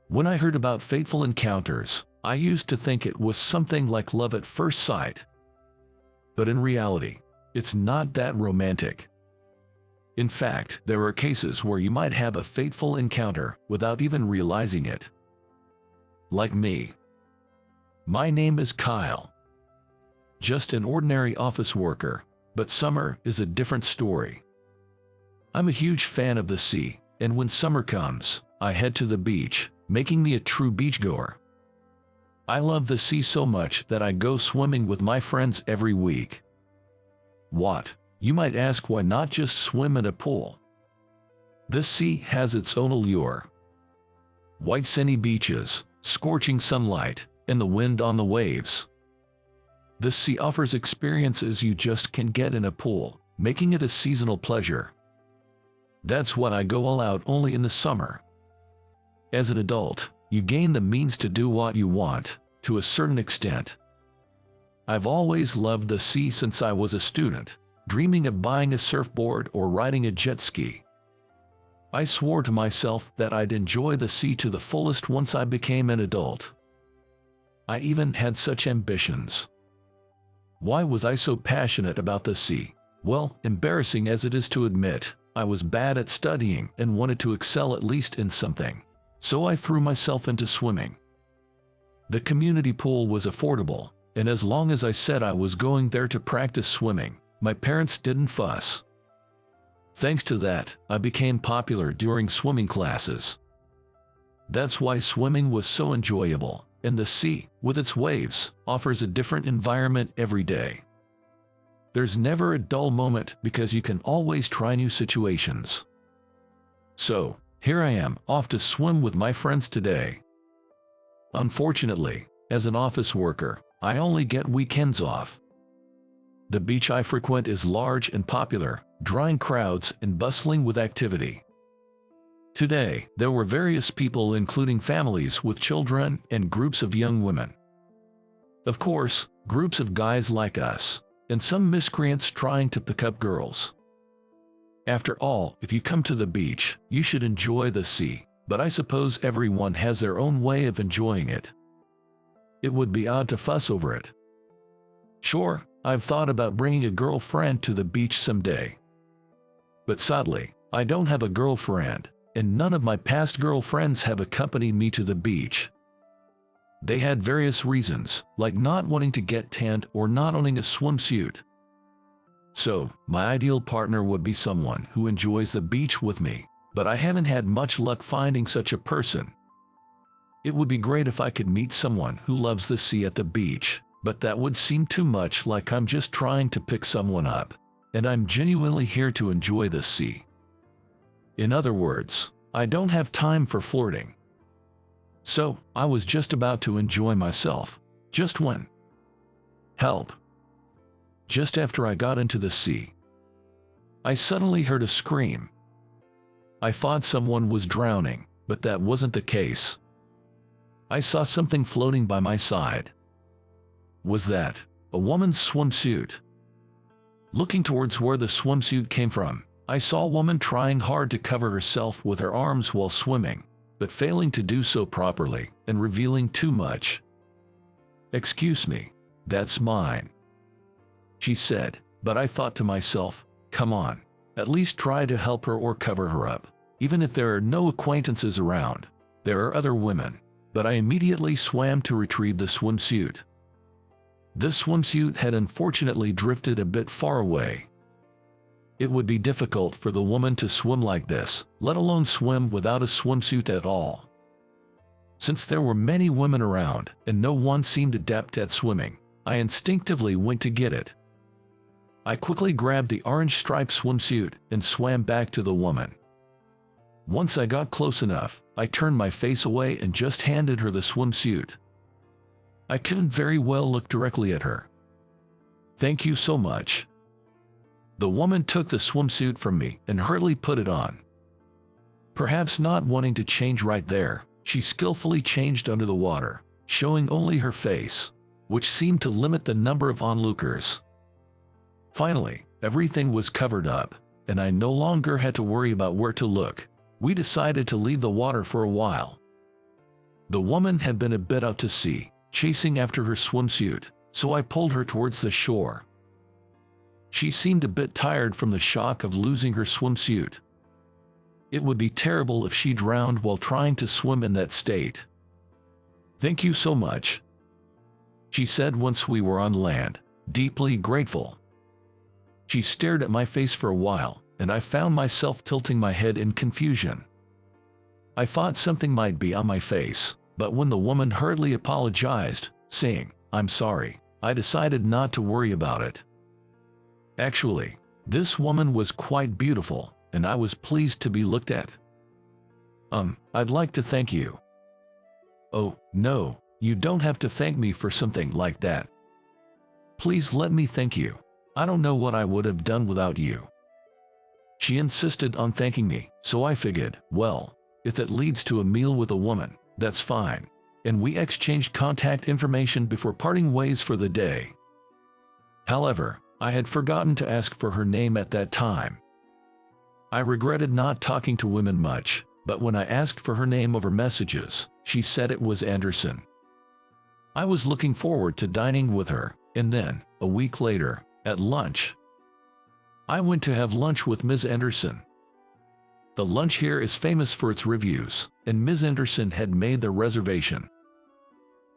When I heard about fateful encounters, I used to think it was something like love at first sight. But in reality, it's not that romantic. In fact, there are cases where you might have a fateful encounter without even realizing it. Like me. My name is Kyle. Just an ordinary office worker, but summer is a different story. I'm a huge fan of the sea, and when summer comes, I head to the beach, making me a true beachgoer. I love the sea so much that I go swimming with my friends every week. What? You might ask, why not just swim in a pool? This sea has its own allure. White sandy beaches, scorching sunlight, and the wind on the waves. The sea offers experiences you just can't get in a pool, making it a seasonal pleasure. That's what I go all out only in the summer. As an adult, you gain the means to do what you want, to a certain extent. I've always loved the sea since I was a student, dreaming of buying a surfboard or riding a jet ski. I swore to myself that I'd enjoy the sea to the fullest once I became an adult. I even had such ambitions. Why was I so passionate about the sea? Well, embarrassing as it is to admit, I was bad at studying and wanted to excel at least in something. So I threw myself into swimming. The community pool was affordable, and as long as I said I was going there to practice swimming, my parents didn't fuss. Thanks to that, I became popular during swimming classes. That's why swimming was so enjoyable, and the sea, with its waves, offers a different environment every day. There's never a dull moment because you can always try new situations. So, here I am, off to swim with my friends today. Unfortunately, as an office worker, I only get weekends off. The beach I frequent is large and popular, drawing crowds and bustling with activity. Today, there were various people, including families with children and groups of young women. Of course, groups of guys like us, and some miscreants trying to pick up girls. After all, if you come to the beach, you should enjoy the sea, but I suppose everyone has their own way of enjoying it. It would be odd to fuss over it. Sure, I've thought about bringing a girlfriend to the beach someday. But sadly, I don't have a girlfriend, and none of my past girlfriends have accompanied me to the beach. They had various reasons, like not wanting to get tanned or not owning a swimsuit. So, my ideal partner would be someone who enjoys the beach with me, but I haven't had much luck finding such a person. It would be great if I could meet someone who loves the sea at the beach, but that would seem too much like I'm just trying to pick someone up, and I'm genuinely here to enjoy the sea. In other words, I don't have time for flirting. So, I was just about to enjoy myself, just when. Help! Just after I got into the sea, I suddenly heard a scream. I thought someone was drowning, but that wasn't the case. I saw something floating by my side. Was that a woman's swimsuit? Looking towards where the swimsuit came from, I saw a woman trying hard to cover herself with her arms while swimming, but failing to do so properly and revealing too much. "Excuse me, that's mine," she said, but I thought to myself, come on, at least try to help her or cover her up. Even if there are no acquaintances around, there are other women, but I immediately swam to retrieve the swimsuit. The swimsuit had unfortunately drifted a bit far away. It would be difficult for the woman to swim like this, let alone swim without a swimsuit at all. Since there were many women around and no one seemed adept at swimming, I instinctively went to get it. I quickly grabbed the orange striped swimsuit and swam back to the woman. Once I got close enough, I turned my face away and just handed her the swimsuit. I couldn't very well look directly at her. "Thank you so much." The woman took the swimsuit from me and hurriedly put it on. Perhaps not wanting to change right there, she skillfully changed under the water, showing only her face, which seemed to limit the number of onlookers. Finally, everything was covered up, and I no longer had to worry about where to look. We decided to leave the water for a while. The woman had been a bit out to sea, chasing after her swimsuit, so I pulled her towards the shore. She seemed a bit tired from the shock of losing her swimsuit. It would be terrible if she drowned while trying to swim in that state. "Thank you so much," she said once we were on land, deeply grateful. She stared at my face for a while, and I found myself tilting my head in confusion. I thought something might be on my face, but when the woman hurriedly apologized, saying, "I'm sorry," I decided not to worry about it. Actually, this woman was quite beautiful, and I was pleased to be looked at. I'd like to thank you." "Oh, no, you don't have to thank me for something like that. Please let me thank you. I don't know what I would have done without you." She insisted on thanking me, so I figured, well, if that leads to a meal with a woman, that's fine, and we exchanged contact information before parting ways for the day. However, I had forgotten to ask for her name at that time. I regretted not talking to women much, but when I asked for her name over messages, she said it was Anderson. I was looking forward to dining with her, and then, a week later, at lunch, I went to have lunch with Ms. Anderson. The lunch here is famous for its reviews, and Ms. Anderson had made the reservation.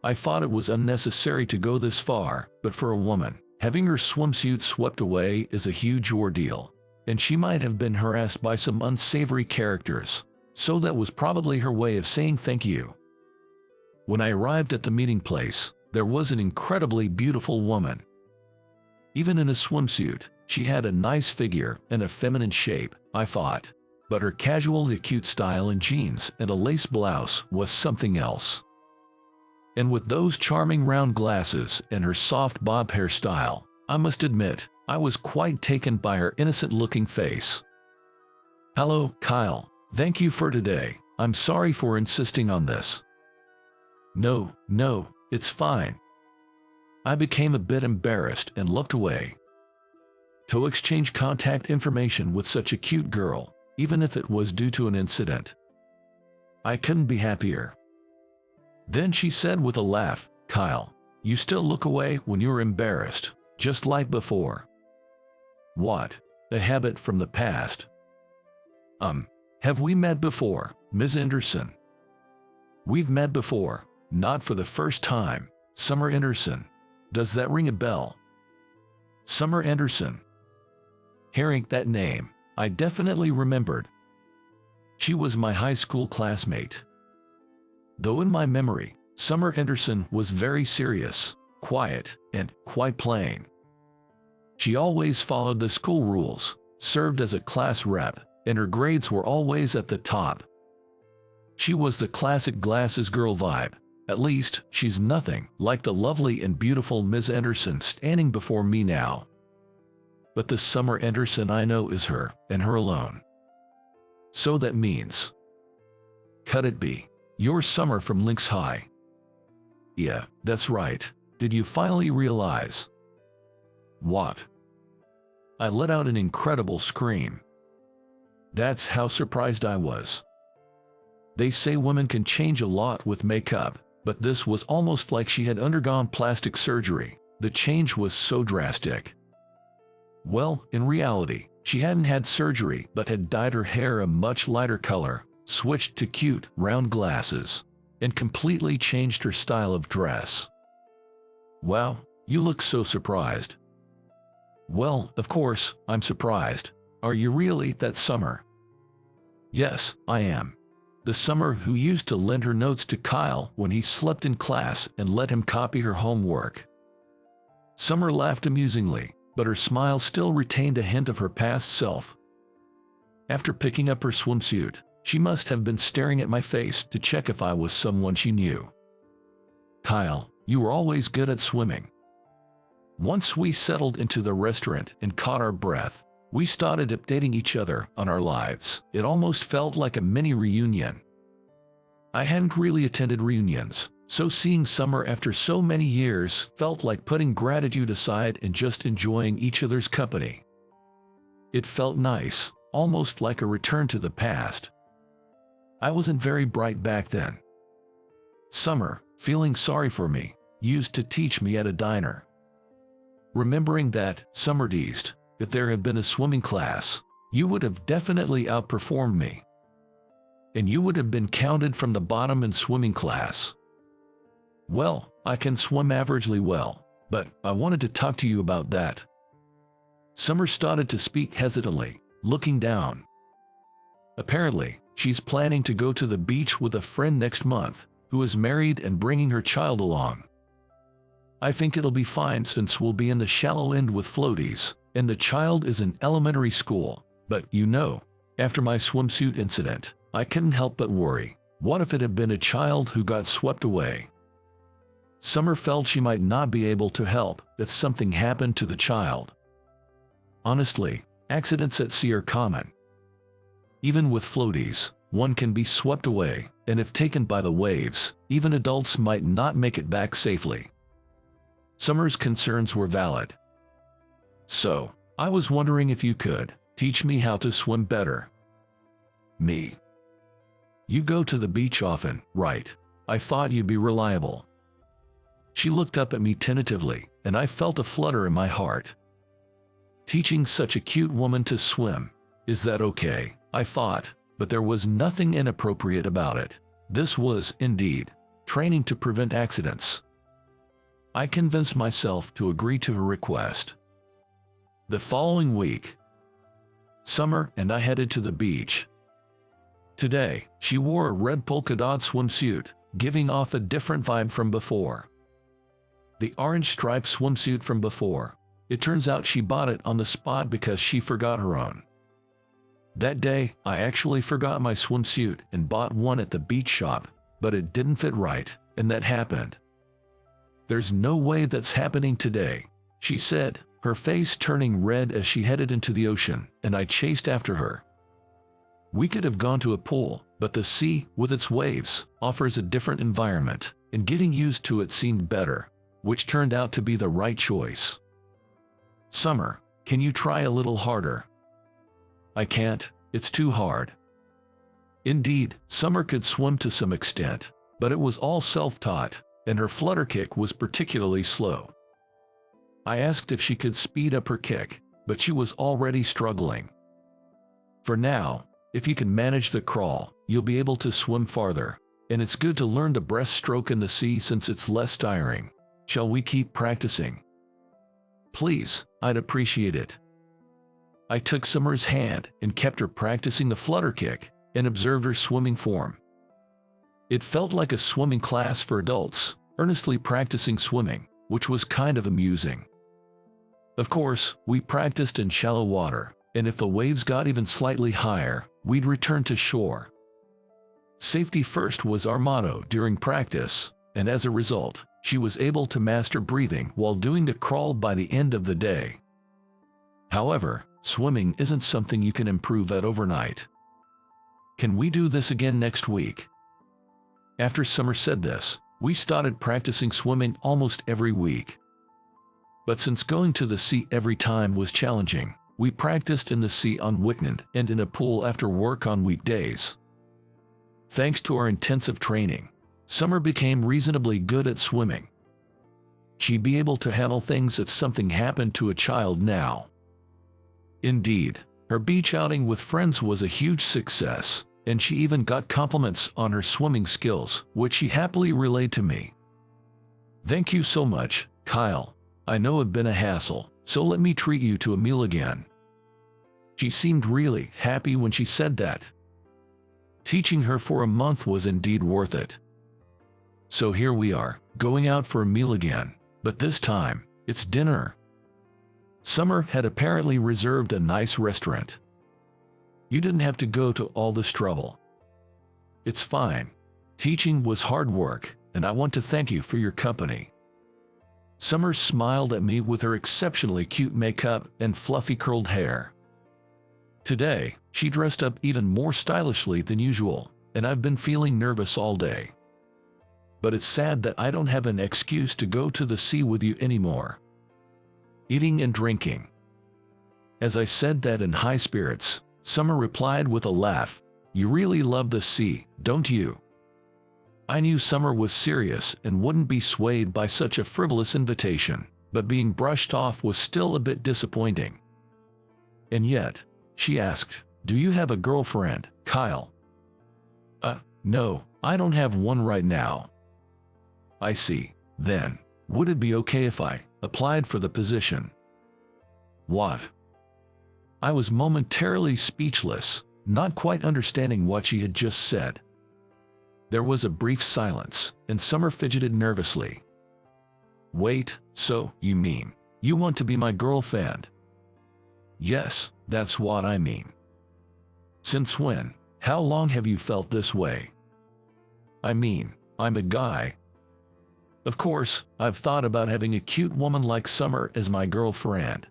I thought it was unnecessary to go this far, but for a woman, having her swimsuit swept away is a huge ordeal, and she might have been harassed by some unsavory characters, so that was probably her way of saying thank you. When I arrived at the meeting place, there was an incredibly beautiful woman. Even in a swimsuit, she had a nice figure and a feminine shape, I thought, but her casually cute style in jeans and a lace blouse was something else. And with those charming round glasses and her soft bob hairstyle, I must admit, I was quite taken by her innocent-looking face. "Hello, Kyle. Thank you for today. I'm sorry for insisting on this." No, it's fine." I became a bit embarrassed and looked away. To exchange contact information with such a cute girl, even if it was due to an incident, I couldn't be happier. Then she said with a laugh, "Kyle, you still look away when you're embarrassed, just like before." "What? A habit from the past." Have we met before, Ms. Anderson?" "We've met before, not for the first time. Summer Anderson. Does that ring a bell?" Summer Anderson. Hearing that name, I definitely remembered. She was my high school classmate. Though in my memory, Summer Anderson was very serious, quiet, and quite plain. She always followed the school rules, served as a class rep, and her grades were always at the top. She was the classic glasses girl vibe. At least, she's nothing like the lovely and beautiful Ms. Anderson standing before me now. But the Summer Anderson I know is her, and her alone. So that means, could it be, you're Summer from Lynx High? Yeah, that's right. Did you finally realize? What? I let out an incredible scream. That's how surprised I was. They say women can change a lot with makeup, but this was almost like she had undergone plastic surgery. The change was so drastic. Well, in reality, she hadn't had surgery but had dyed her hair a much lighter color, switched to cute, round glasses, and completely changed her style of dress. Wow, you look so surprised. Well, of course, I'm surprised. Are you really that Summer? Yes, I am. The Summer who used to lend her notes to Kyle when he slept in class and let him copy her homework. Summer laughed amusingly, but her smile still retained a hint of her past self. After picking up her swimsuit, she must have been staring at my face to check if I was someone she knew. Kyle, you were always good at swimming. Once we settled into the restaurant and caught our breath, we started updating each other on our lives. It almost felt like a mini reunion. I hadn't really attended reunions, so seeing Summer after so many years felt like putting gratitude aside and just enjoying each other's company. It felt nice, almost like a return to the past. I wasn't very bright back then. Summer, feeling sorry for me, used to teach me at a diner. Remembering that, Summer teased, if there had been a swimming class, you would have definitely outperformed me. And you would have been counted from the bottom in swimming class. Well, I can swim averagely well, but I wanted to talk to you about that. Summer started to speak hesitantly, looking down. Apparently, she's planning to go to the beach with a friend next month, who is married and bringing her child along. I think it'll be fine since we'll be in the shallow end with floaties, and the child is in elementary school, but you know, after my swimsuit incident, I couldn't help but worry. What if it had been a child who got swept away? Summer felt she might not be able to help if something happened to the child. Honestly, accidents at sea are common. Even with floaties, one can be swept away, and if taken by the waves, even adults might not make it back safely. Summer's concerns were valid. So, I was wondering if you could teach me how to swim better. Me. You go to the beach often, right? I thought you'd be reliable. She looked up at me tentatively, and I felt a flutter in my heart. Teaching such a cute woman to swim, is that okay? I thought, but there was nothing inappropriate about it. This was, indeed, training to prevent accidents. I convinced myself to agree to her request. The following week, Summer and I headed to the beach. Today, she wore a red polka dot swimsuit, giving off a different vibe from before. The orange striped swimsuit from before. It turns out she bought it on the spot because she forgot her own. That day, I actually forgot my swimsuit and bought one at the beach shop, but it didn't fit right, and that happened. There's no way that's happening today, she said, her face turning red as she headed into the ocean, and I chased after her. We could have gone to a pool, but the sea, with its waves, offers a different environment, and getting used to it seemed better, which turned out to be the right choice. Summer, can you try a little harder? I can't, it's too hard. Indeed, Summer could swim to some extent, but it was all self-taught, and her flutter kick was particularly slow. I asked if she could speed up her kick, but she was already struggling. For now, if you can manage the crawl, you'll be able to swim farther, and it's good to learn the breaststroke in the sea since it's less tiring. Shall we keep practicing? Please, I'd appreciate it. I took Summer's hand and kept her practicing the flutter kick and observed her swimming form. It felt like a swimming class for adults, earnestly practicing swimming, which was kind of amusing. Of course, we practiced in shallow water, and if the waves got even slightly higher, we'd return to shore. Safety first was our motto during practice, and as a result, she was able to master breathing while doing the crawl by the end of the day. However, swimming isn't something you can improve at overnight. Can we do this again next week? After Summer said this, we started practicing swimming almost every week. But since going to the sea every time was challenging, we practiced in the sea on weekend and in a pool after work on weekdays. Thanks to our intensive training, Summer became reasonably good at swimming. She'd be able to handle things if something happened to a child now. Indeed, her beach outing with friends was a huge success, and she even got compliments on her swimming skills, which she happily relayed to me. Thank you so much, Kyle. I know it's been a hassle, so let me treat you to a meal again. She seemed really happy when she said that. Teaching her for a month was indeed worth it. So here we are, going out for a meal again, but this time, it's dinner. Summer had apparently reserved a nice restaurant. You didn't have to go to all this trouble. It's fine. Teaching was hard work, and I want to thank you for your company. Summer smiled at me with her exceptionally cute makeup and fluffy curled hair. Today, she dressed up even more stylishly than usual, and I've been feeling nervous all day. But it's sad that I don't have an excuse to go to the sea with you anymore. Eating and drinking. As I said that in high spirits, Summer replied with a laugh, "You really love the sea, don't you?" I knew summer was serious and wouldn't be swayed by such a frivolous invitation, but being brushed off was still a bit disappointing. And yet, she asked, "Do you have a girlfriend, Kyle?" No, I don't have one right now." "I see. Then, would it be okay if I applied for the position?" "What?" I was momentarily speechless, not quite understanding what she had just said. There was a brief silence, and Summer fidgeted nervously. "Wait, so, you mean, you want to be my girlfriend?" "Yes, that's what I mean." "Since when? How long have you felt this way?" "I mean, I'm a guy. Of course, I've thought about having a cute woman like Summer as my girlfriend.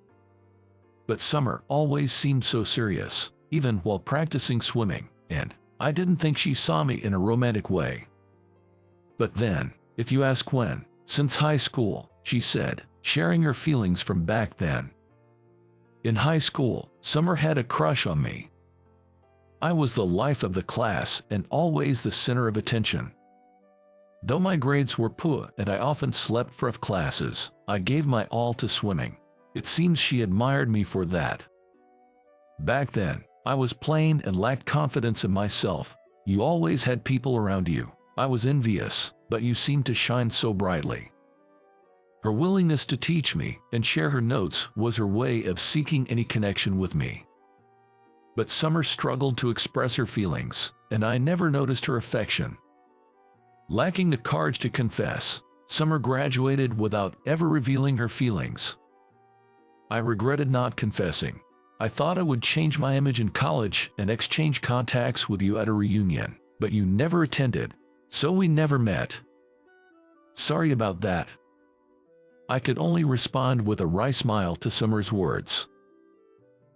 But Summer always seemed so serious, even while practicing swimming, and I didn't think she saw me in a romantic way. But then, if you ask when, since high school," she said, sharing her feelings from back then. "In high school, Summer had a crush on me. I was the life of the class and always the center of attention. Though my grades were poor and I often slept for classes, I gave my all to swimming. It seems she admired me for that. Back then, I was plain and lacked confidence in myself. You always had people around you. I was envious, but you seemed to shine so brightly." Her willingness to teach me and share her notes was her way of seeking any connection with me. But Summer struggled to express her feelings, and I never noticed her affection. Lacking the courage to confess, Summer graduated without ever revealing her feelings. I regretted not confessing. I thought I would change my image in college and exchange contacts with you at a reunion, but you never attended, so we never met. Sorry about that." I could only respond with a wry smile to Summer's words.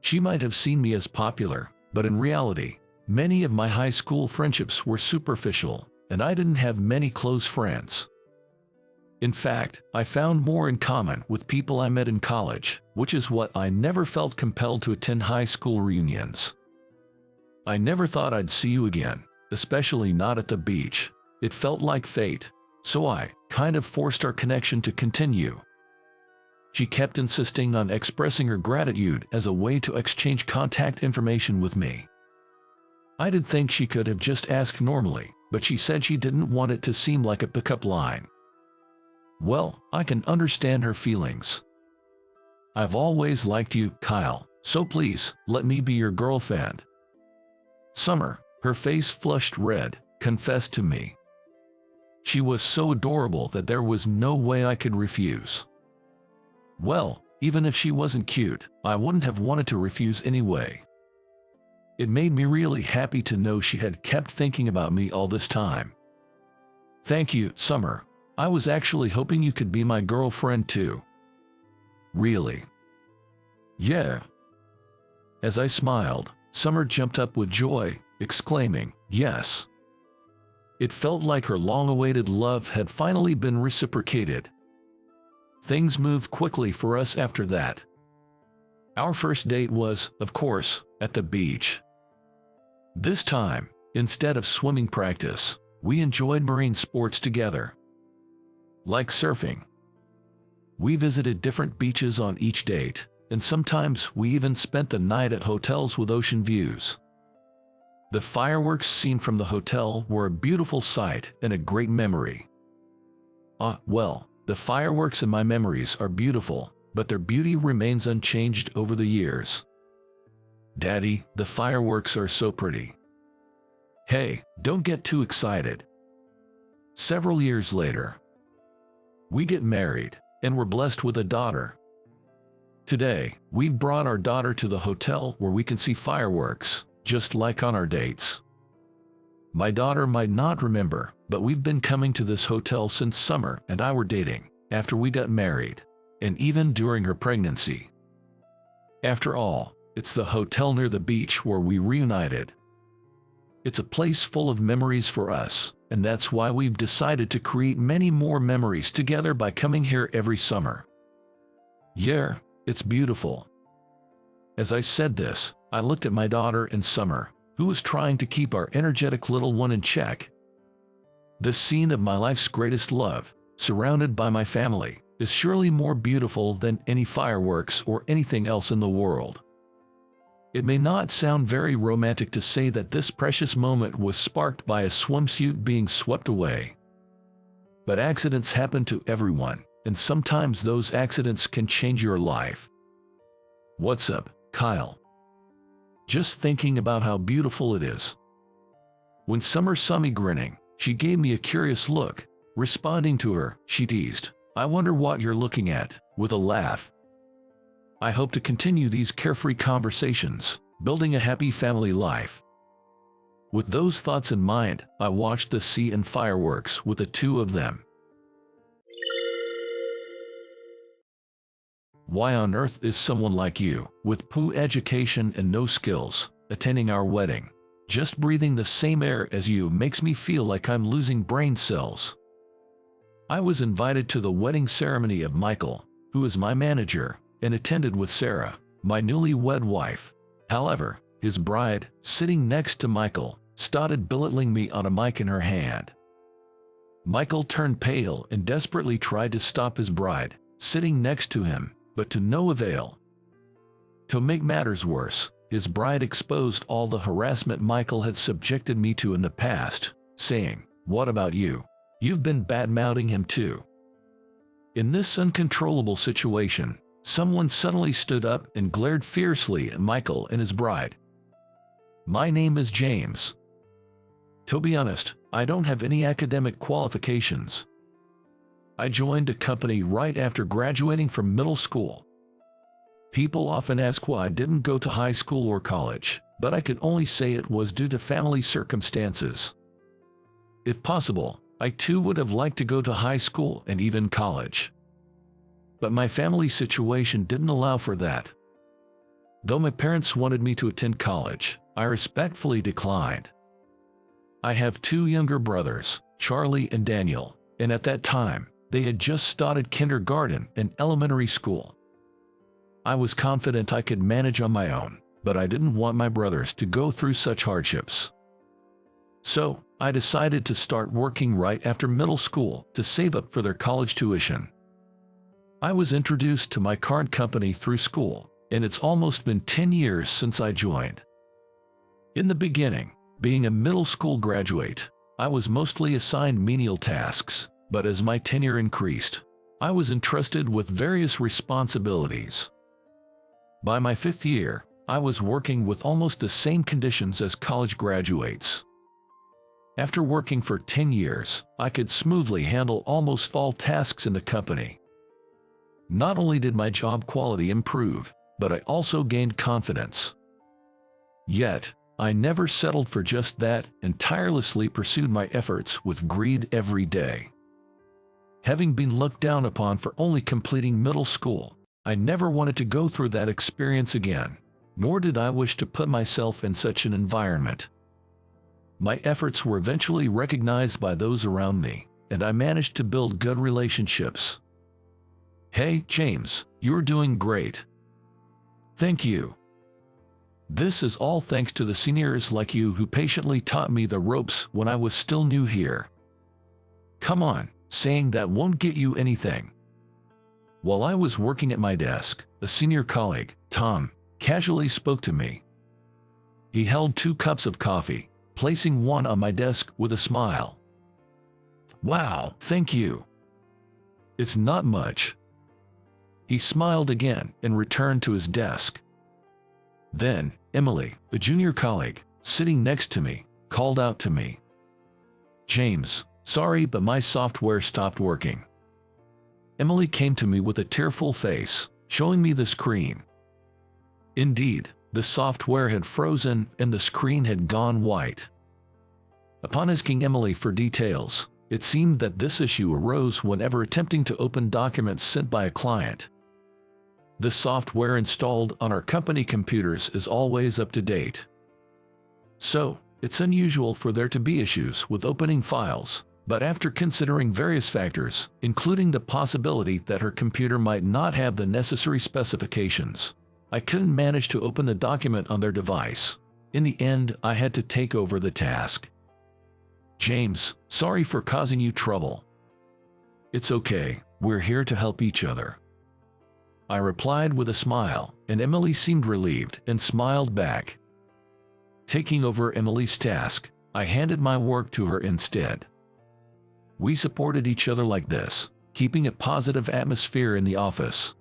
She might have seen me as popular, but in reality, many of my high school friendships were superficial, and I didn't have many close friends. In fact, I found more in common with people I met in college, which is what I never felt compelled to attend high school reunions. "I never thought I'd see you again, especially not at the beach. It felt like fate, so I kind of forced our connection to continue." She kept insisting on expressing her gratitude as a way to exchange contact information with me. I did think she could have just asked normally, but she said she didn't want it to seem like a pickup line. Well, I can understand her feelings. "I've always liked you, Kyle, so please, let me be your girlfriend." Summer, her face flushed red, confessed to me. She was so adorable that there was no way I could refuse. Well, even if she wasn't cute, I wouldn't have wanted to refuse anyway. It made me really happy to know she had kept thinking about me all this time. "Thank you, Summer. I was actually hoping you could be my girlfriend too." "Really?" "Yeah." As I smiled, Summer jumped up with joy, exclaiming, "Yes." It felt like her long-awaited love had finally been reciprocated. Things moved quickly for us after that. Our first date was, of course, at the beach. This time, instead of swimming practice, we enjoyed marine sports together. Like surfing. We visited different beaches on each date, and sometimes we even spent the night at hotels with ocean views. The fireworks seen from the hotel were a beautiful sight and a great memory. Well, the fireworks in my memories are beautiful, but their beauty remains unchanged over the years. "Daddy, the fireworks are so pretty." "Hey, don't get too excited." Several years later, we get married, and we're blessed with a daughter. Today, we've brought our daughter to the hotel where we can see fireworks, just like on our dates. My daughter might not remember, but we've been coming to this hotel since Summer and I were dating, after we got married, and even during her pregnancy. After all, it's the hotel near the beach where we reunited. It's a place full of memories for us, and that's why we've decided to create many more memories together by coming here every summer. Yeah, it's beautiful. As I said this, I looked at my daughter in Summer, who was trying to keep our energetic little one in check. This scene of my life's greatest love, surrounded by my family, is surely more beautiful than any fireworks or anything else in the world. It may not sound very romantic to say that this precious moment was sparked by a swimsuit being swept away. But accidents happen to everyone, and sometimes those accidents can change your life. What's up, Kyle? Just thinking about how beautiful it is. When Summer saw me grinning, she gave me a curious look. Responding to her, she teased, "I wonder what you're looking at," with a laugh. I hope to continue these carefree conversations, building a happy family life. With those thoughts in mind, I watched the sea and fireworks with the two of them. Why on earth is someone like you, with poo education and no skills, attending our wedding? Just breathing the same air as you makes me feel like I'm losing brain cells. I was invited to the wedding ceremony of Michael, who is my manager, and attended with Sarah, my newlywed wife. However, his bride, sitting next to Michael, started belittling me on a mic in her hand. Michael turned pale and desperately tried to stop his bride, sitting next to him, but to no avail. To make matters worse, his bride exposed all the harassment Michael had subjected me to in the past, saying, "What about you? You've been bad-mouthing him too." In this uncontrollable situation, someone suddenly stood up and glared fiercely at Michael and his bride. My name is James. To be honest, I don't have any academic qualifications. I joined a company right after graduating from middle school. People often ask why I didn't go to high school or college, but I could only say it was due to family circumstances. If possible, I too would have liked to go to high school and even college. But my family situation didn't allow for that. Though my parents wanted me to attend college, I respectfully declined. I have two younger brothers, Charlie and Daniel, and at that time, they had just started kindergarten and elementary school. I was confident I could manage on my own, but I didn't want my brothers to go through such hardships. So, I decided to start working right after middle school to save up for their college tuition. I was introduced to my current company through school, and it's almost been 10 years since I joined. In the beginning, being a middle school graduate, I was mostly assigned menial tasks, but as my tenure increased, I was entrusted with various responsibilities. By my 5th year, I was working with almost the same conditions as college graduates. After working for 10 years, I could smoothly handle almost all tasks in the company. Not only did my job quality improve, but I also gained confidence. Yet, I never settled for just that and tirelessly pursued my efforts with greed every day. Having been looked down upon for only completing middle school, I never wanted to go through that experience again, nor did I wish to put myself in such an environment. My efforts were eventually recognized by those around me, and I managed to build good relationships. "Hey, James, you're doing great." "Thank you. This is all thanks to the seniors like you who patiently taught me the ropes when I was still new here." "Come on, saying that won't get you anything." While I was working at my desk, a senior colleague, Tom, casually spoke to me. He held 2 cups of coffee, placing one on my desk with a smile. "Wow, thank you. It's not much." He smiled again and returned to his desk. Then, Emily, a junior colleague, sitting next to me, called out to me, "James, sorry but my software stopped working." Emily came to me with a tearful face, showing me the screen. Indeed, the software had frozen and the screen had gone white. Upon asking Emily for details, it seemed that this issue arose whenever attempting to open documents sent by a client. The software installed on our company computers is always up to date. So, it's unusual for there to be issues with opening files, but after considering various factors, including the possibility that her computer might not have the necessary specifications, I couldn't manage to open the document on their device. In the end, I had to take over the task. "James, sorry for causing you trouble." "It's okay, we're here to help each other," I replied with a smile, and Emily seemed relieved and smiled back. Taking over Emily's task, I handed my work to her instead. We supported each other like this, keeping a positive atmosphere in the office.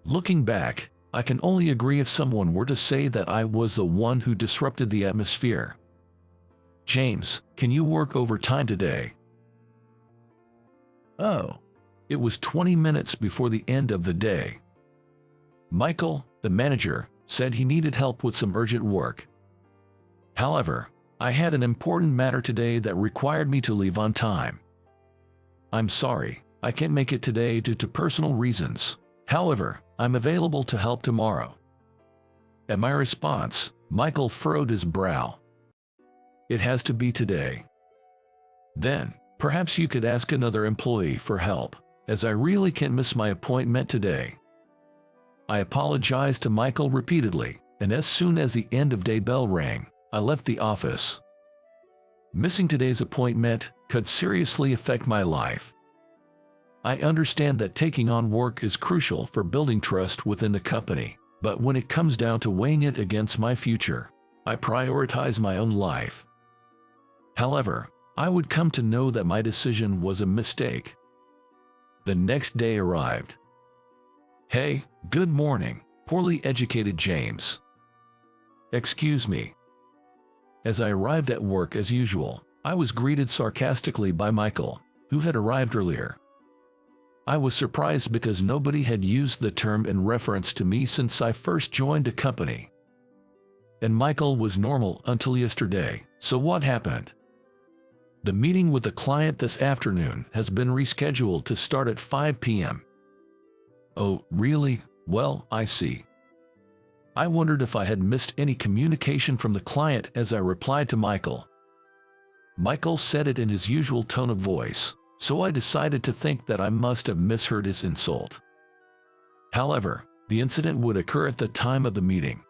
Looking back, I can only agree if someone were to say that I was the one who disrupted the atmosphere. "James, can you work overtime today?" Oh. It was 20 minutes before the end of the day. Michael, the manager, said he needed help with some urgent work. However, I had an important matter today that required me to leave on time. "I'm sorry, I can't make it today due to personal reasons. However, I'm available to help tomorrow." At my response, Michael furrowed his brow. "It has to be today." "Then, perhaps you could ask another employee for help, as I really can't miss my appointment today." I apologized to Michael repeatedly, and as soon as the end-of-day bell rang, I left the office. Missing today's appointment could seriously affect my life. I understand that taking on work is crucial for building trust within the company, but when it comes down to weighing it against my future, I prioritize my own life. However, I would come to know that my decision was a mistake. The next day arrived. "Hey, good morning, poorly educated James." "Excuse me." As I arrived at work as usual, I was greeted sarcastically by Michael, who had arrived earlier. I was surprised because nobody had used the term in reference to me since I first joined the company. And Michael was normal until yesterday, so what happened? "The meeting with the client this afternoon has been rescheduled to start at 5 p.m. "Oh, really? Well, I see." I wondered if I had missed any communication from the client as I replied to Michael. Michael said it in his usual tone of voice, so I decided to think that I must have misheard his insult. However, the incident would occur at the time of the meeting.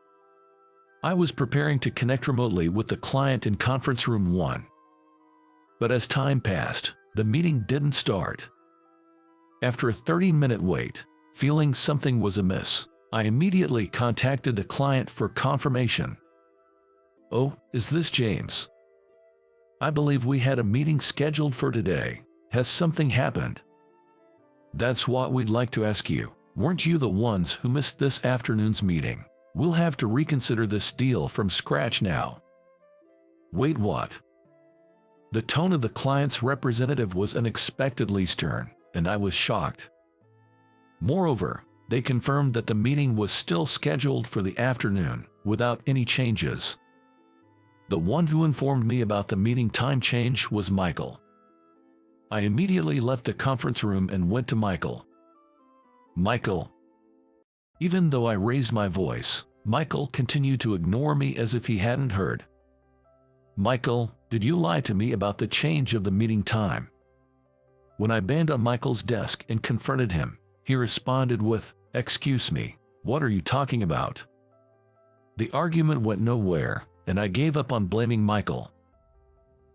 I was preparing to connect remotely with the client in conference room 1. But as time passed, the meeting didn't start. After a 30-minute wait, feeling something was amiss, I immediately contacted the client for confirmation. "Oh, is this James? I believe we had a meeting scheduled for today. Has something happened?" "That's what we'd like to ask you. Weren't you the ones who missed this afternoon's meeting? We'll have to reconsider this deal from scratch now." "Wait, what?" The tone of the client's representative was unexpectedly stern, and I was shocked. Moreover, they confirmed that the meeting was still scheduled for the afternoon, without any changes. The one who informed me about the meeting time change was Michael. I immediately left the conference room and went to Michael. "Michael." Even though I raised my voice, Michael continued to ignore me as if he hadn't heard. "Michael, did you lie to me about the change of the meeting time?" When I banged on Michael's desk and confronted him, he responded with, "Excuse me, what are you talking about?" The argument went nowhere, and I gave up on blaming Michael.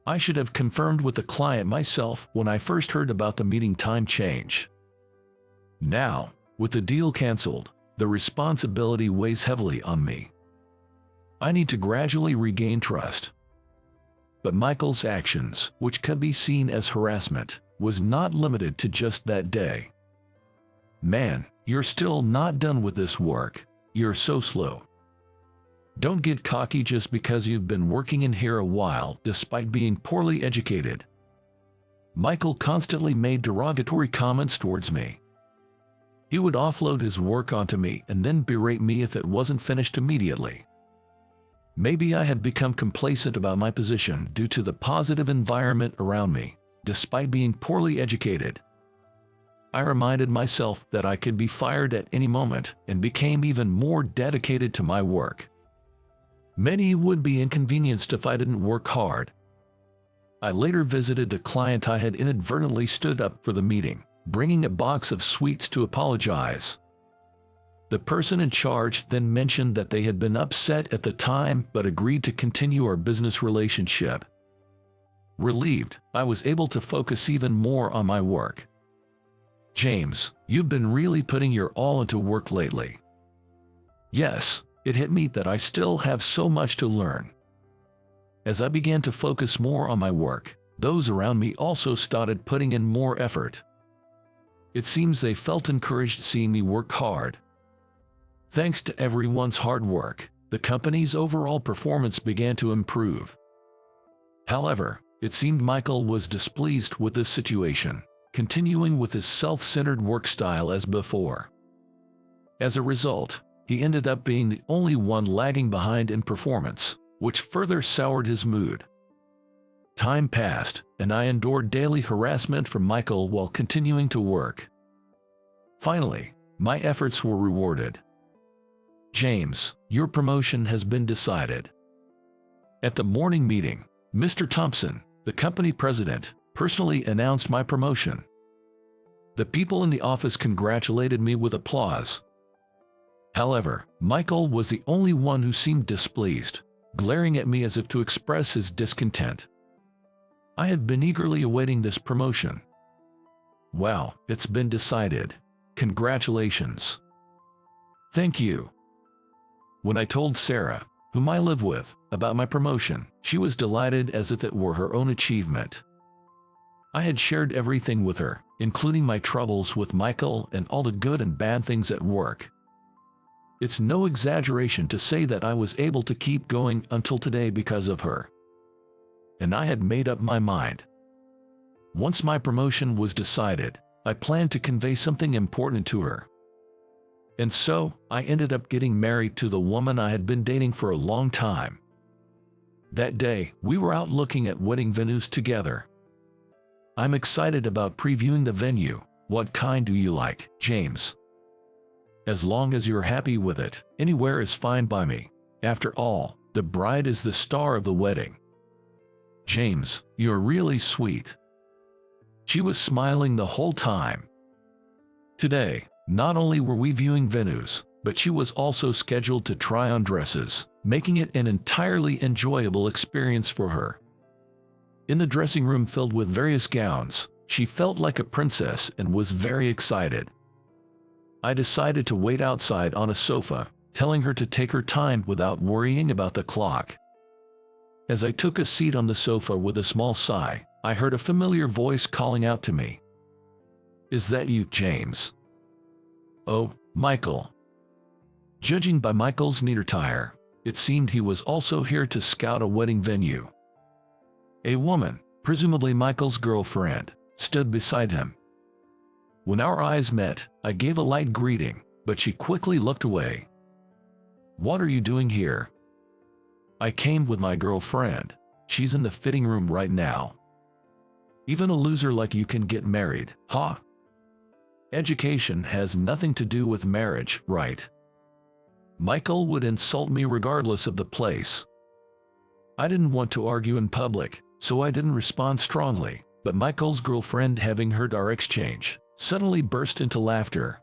I should have confirmed with the client myself when I first heard about the meeting time change. Now, with the deal cancelled, the responsibility weighs heavily on me. I need to gradually regain trust. But Michael's actions, which could be seen as harassment, was not limited to just that day. "Man, you're still not done with this work. You're so slow. Don't get cocky just because you've been working in here a while despite being poorly educated." Michael constantly made derogatory comments towards me. He would offload his work onto me and then berate me if it wasn't finished immediately. Maybe I had become complacent about my position due to the positive environment around me, despite being poorly educated. I reminded myself that I could be fired at any moment and became even more dedicated to my work. Many would be inconvenienced if I didn't work hard. I later visited a client I had inadvertently stood up for the meeting, bringing a box of sweets to apologize. The person in charge then mentioned that they had been upset at the time but agreed to continue our business relationship. Relieved, I was able to focus even more on my work. "James, you've been really putting your all into work lately." Yes, it hit me that I still have so much to learn. As I began to focus more on my work, those around me also started putting in more effort. It seems they felt encouraged seeing me work hard. Thanks to everyone's hard work, the company's overall performance began to improve. However, it seemed Michael was displeased with this situation, continuing with his self-centered work style as before. As a result, he ended up being the only one lagging behind in performance, which further soured his mood. Time passed, and I endured daily harassment from Michael while continuing to work. Finally, my efforts were rewarded. "James, your promotion has been decided." At the morning meeting, Mr. Thompson, the company president, personally announced my promotion. The people in the office congratulated me with applause. However, Michael was the only one who seemed displeased, glaring at me as if to express his discontent. I had been eagerly awaiting this promotion. "Well, it's been decided. Congratulations." "Thank you." When I told Sarah, whom I live with, about my promotion, she was delighted as if it were her own achievement. I had shared everything with her, including my troubles with Michael and all the good and bad things at work. It's no exaggeration to say that I was able to keep going until today because of her. And I had made up my mind. Once my promotion was decided, I planned to convey something important to her. And so, I ended up getting married to the woman I had been dating for a long time. That day, we were out looking at wedding venues together. "I'm excited about previewing the venue. What kind do you like, James?" "As long as you're happy with it, anywhere is fine by me. After all, the bride is the star of the wedding." "James, you're really sweet." She was smiling the whole time. Today, not only were we viewing venues, but she was also scheduled to try on dresses, making it an entirely enjoyable experience for her. In the dressing room filled with various gowns, she felt like a princess and was very excited. I decided to wait outside on a sofa, telling her to take her time without worrying about the clock. As I took a seat on the sofa with a small sigh, I heard a familiar voice calling out to me. "Is that you, James?" "Oh, Michael." Judging by Michael's neat attire, it seemed he was also here to scout a wedding venue. A woman, presumably Michael's girlfriend, stood beside him. When our eyes met, I gave a light greeting, but she quickly looked away. "What are you doing here?" "I came with my girlfriend. She's in the fitting room right now." "Even a loser like you can get married, huh?" "Education has nothing to do with marriage, right?" Michael would insult me regardless of the place. I didn't want to argue in public, so I didn't respond strongly, but Michael's girlfriend, having heard our exchange, suddenly burst into laughter.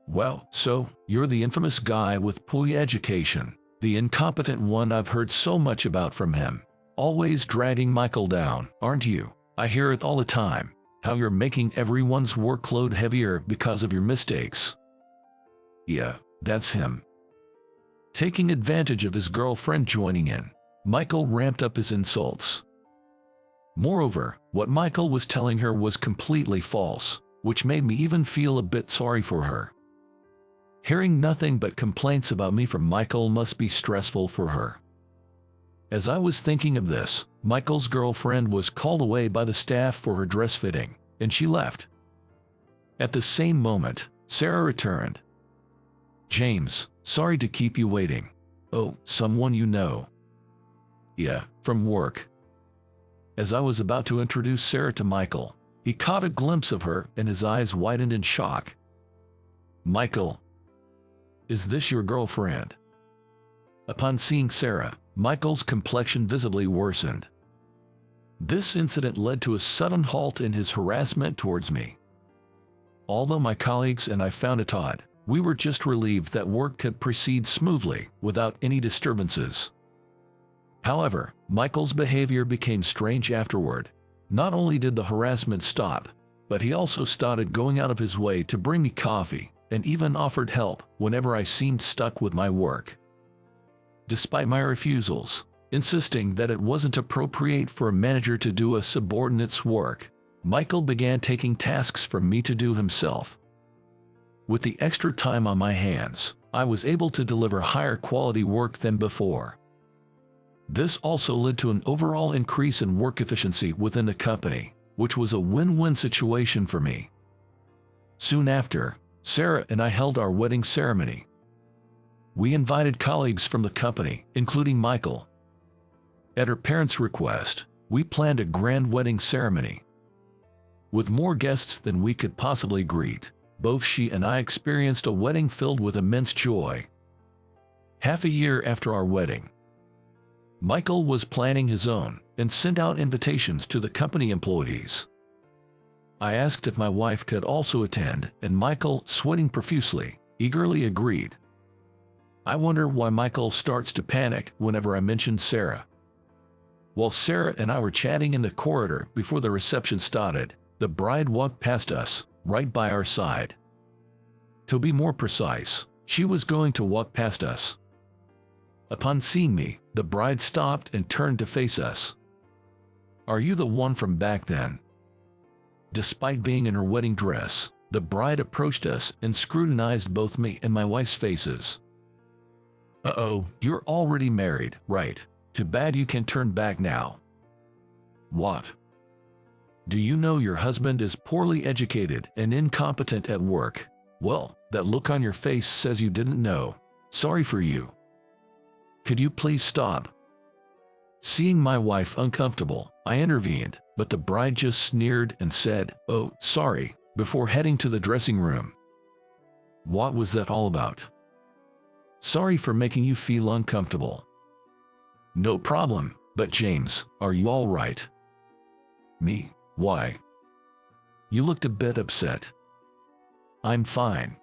"Well, so, you're the infamous guy with poor education, the incompetent one I've heard so much about from him. Always dragging Michael down, aren't you? I hear it all the time, how you're making everyone's workload heavier because of your mistakes." "Yeah, that's him." Taking advantage of his girlfriend joining in, Michael ramped up his insults. Moreover, what Michael was telling her was completely false, which made me even feel a bit sorry for her. Hearing nothing but complaints about me from Michael must be stressful for her. As I was thinking of this, Michael's girlfriend was called away by the staff for her dress fitting, and she left. At the same moment, Sarah returned. "James, sorry to keep you waiting." "Oh, someone you know?" "Yeah, from work." As I was about to introduce Sarah to Michael, he caught a glimpse of her and his eyes widened in shock. "Michael, is this your girlfriend?" Upon seeing Sarah, Michael's complexion visibly worsened. This incident led to a sudden halt in his harassment towards me. Although my colleagues and I found it odd, we were just relieved that work could proceed smoothly without any disturbances. However, Michael's behavior became strange afterward. Not only did the harassment stop, but he also started going out of his way to bring me coffee and even offered help whenever I seemed stuck with my work. Despite my refusals, insisting that it wasn't appropriate for a manager to do a subordinate's work, Michael began taking tasks from me to do himself. With the extra time on my hands, I was able to deliver higher quality work than before. This also led to an overall increase in work efficiency within the company, which was a win-win situation for me. Soon after, Sarah and I held our wedding ceremony. We invited colleagues from the company, including Michael. At her parents' request, we planned a grand wedding ceremony. With more guests than we could possibly greet, both she and I experienced a wedding filled with immense joy. Half a year after our wedding, Michael was planning his own and sent out invitations to the company employees. I asked if my wife could also attend, and Michael, sweating profusely, eagerly agreed. I wonder why Michael starts to panic whenever I mention Sarah. While Sarah and I were chatting in the corridor before the reception started, the bride walked past us, right by our side. To be more precise, she was going to walk past us. Upon seeing me, the bride stopped and turned to face us. "Are you the one from back then?" Despite being in her wedding dress, the bride approached us and scrutinized both me and my wife's faces. "Uh-oh, you're already married, right? Too bad you can turn back now." "What? Do you know your husband is poorly educated and incompetent at work?" "Well, that look on your face says you didn't know. Sorry for you. Could you please stop?" Seeing my wife uncomfortable, I intervened, but the bride just sneered and said, "Oh, sorry," before heading to the dressing room. What was that all about? "Sorry for making you feel uncomfortable." "No problem, but James, are you all right?" "Me? Why?" "You looked a bit upset." "I'm fine."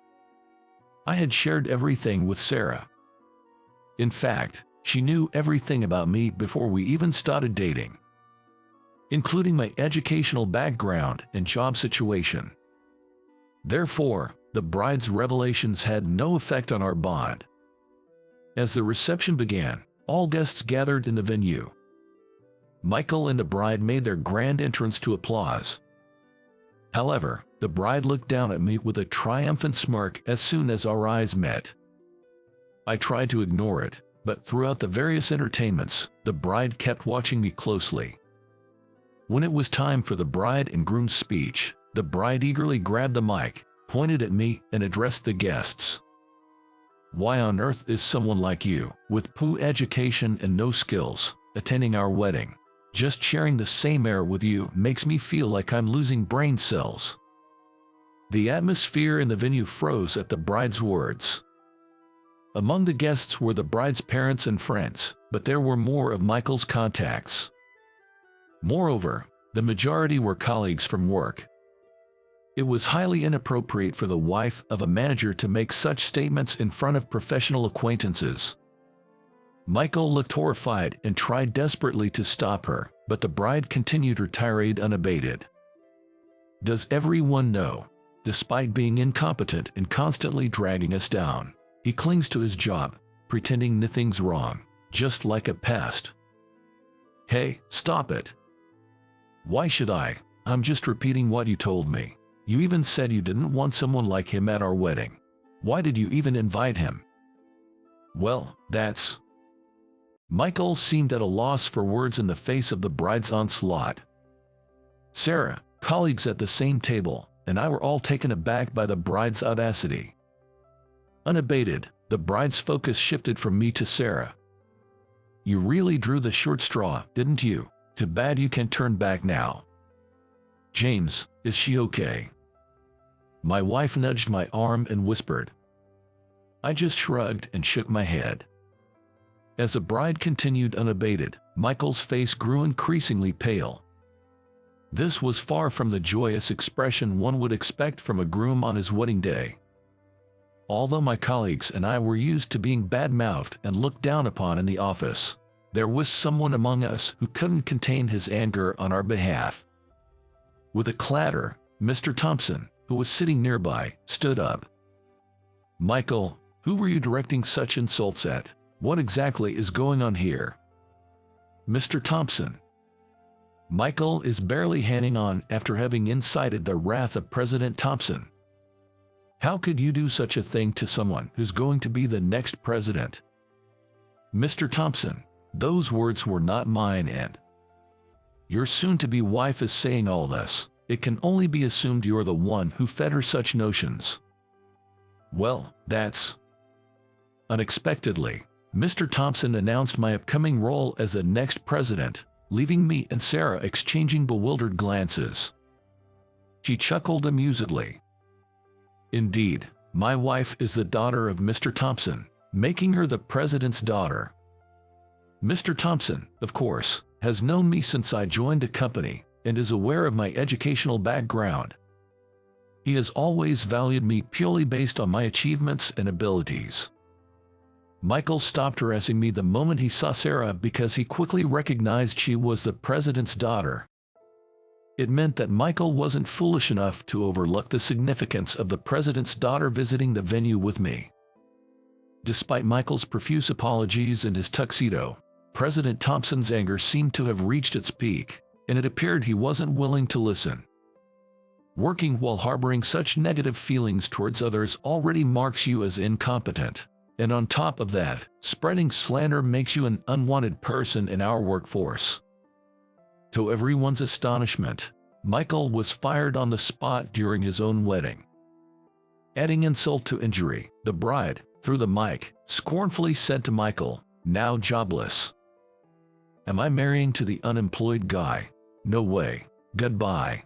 I had shared everything with Sarah. In fact, she knew everything about me before we even started dating, including my educational background and job situation. Therefore, the bride's revelations had no effect on our bond. As the reception began, all guests gathered in the venue. Michael and the bride made their grand entrance to applause. However, the bride looked down at me with a triumphant smirk as soon as our eyes met. I tried to ignore it, but throughout the various entertainments, the bride kept watching me closely. When it was time for the bride and groom's speech, the bride eagerly grabbed the mic, pointed at me, and addressed the guests. "Why on earth is someone like you, with poor education and no skills, attending our wedding? Just sharing the same air with you makes me feel like I'm losing brain cells." The atmosphere in the venue froze at the bride's words. Among the guests were the bride's parents and friends, but there were more of Michael's contacts. Moreover, the majority were colleagues from work. It was highly inappropriate for the wife of a manager to make such statements in front of professional acquaintances. Michael looked horrified and tried desperately to stop her, but the bride continued her tirade unabated. "Does everyone know? Despite being incompetent and constantly dragging us down, he clings to his job, pretending nothing's wrong, just like a pest." "Hey, stop it. Why should I? I'm just repeating what you told me. You even said you didn't want someone like him at our wedding. Why did you even invite him?" "Well, that's..." Michael seemed at a loss for words in the face of the bride's onslaught. Sarah, colleagues at the same table, and I were all taken aback by the bride's audacity. Unabated, the bride's focus shifted from me to Sarah. "You really drew the short straw, didn't you? Too bad you can turn back now." "James, is she okay?" My wife nudged my arm and whispered. I just shrugged and shook my head. As the bride continued unabated, Michael's face grew increasingly pale. This was far from the joyous expression one would expect from a groom on his wedding day. Although my colleagues and I were used to being bad-mouthed and looked down upon in the office, there was someone among us who couldn't contain his anger on our behalf. With a clatter, Mr. Thompson, who was sitting nearby, stood up. "Michael, who were you directing such insults at? What exactly is going on here?" "Mr. Thompson." Michael is barely hanging on after having incited the wrath of President Thompson. "How could you do such a thing to someone who's going to be the next president?" "Mr. Thompson, those words were not mine, and your soon-to-be wife is saying all this. It can only be assumed you're the one who fed her such notions." "Well, that's..." Unexpectedly, Mr. Thompson announced my upcoming role as the next president, leaving me and Sarah exchanging bewildered glances. She chuckled amusedly. "Indeed, my wife is the daughter of Mr. Thompson, making her the president's daughter. Mr. Thompson, of course, has known me since I joined the company and is aware of my educational background. He has always valued me purely based on my achievements and abilities." Michael stopped harassing me the moment he saw Sarah because he quickly recognized she was the president's daughter. It meant that Michael wasn't foolish enough to overlook the significance of the president's daughter visiting the venue with me. Despite Michael's profuse apologies and his tuxedo, President Thompson's anger seemed to have reached its peak, and it appeared he wasn't willing to listen. Working while harboring such negative feelings towards others already marks you as incompetent. And on top of that, spreading slander makes you an unwanted person in our workforce. To everyone's astonishment, Michael was fired on the spot during his own wedding. Adding insult to injury, the bride, through the mic, scornfully said to Michael, now jobless, "Am I marrying to the unemployed guy? No way. Goodbye."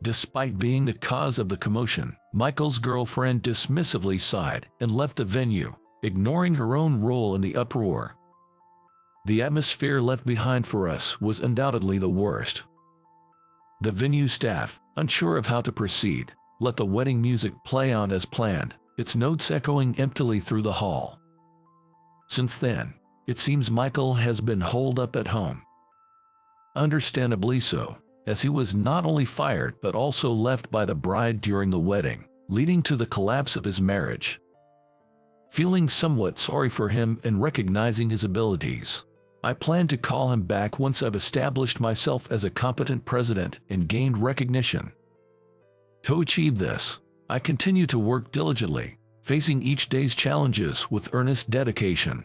Despite being the cause of the commotion, Michael's girlfriend dismissively sighed and left the venue, ignoring her own role in the uproar. The atmosphere left behind for us was undoubtedly the worst. The venue staff, unsure of how to proceed, let the wedding music play on as planned, its notes echoing emptily through the hall. Since then, it seems Michael has been holed up at home. Understandably so, as he was not only fired but also left by the bride during the wedding, leading to the collapse of his marriage. Feeling somewhat sorry for him and recognizing his abilities, I plan to call him back once I've established myself as a competent president and gained recognition. To achieve this, I continue to work diligently, facing each day's challenges with earnest dedication.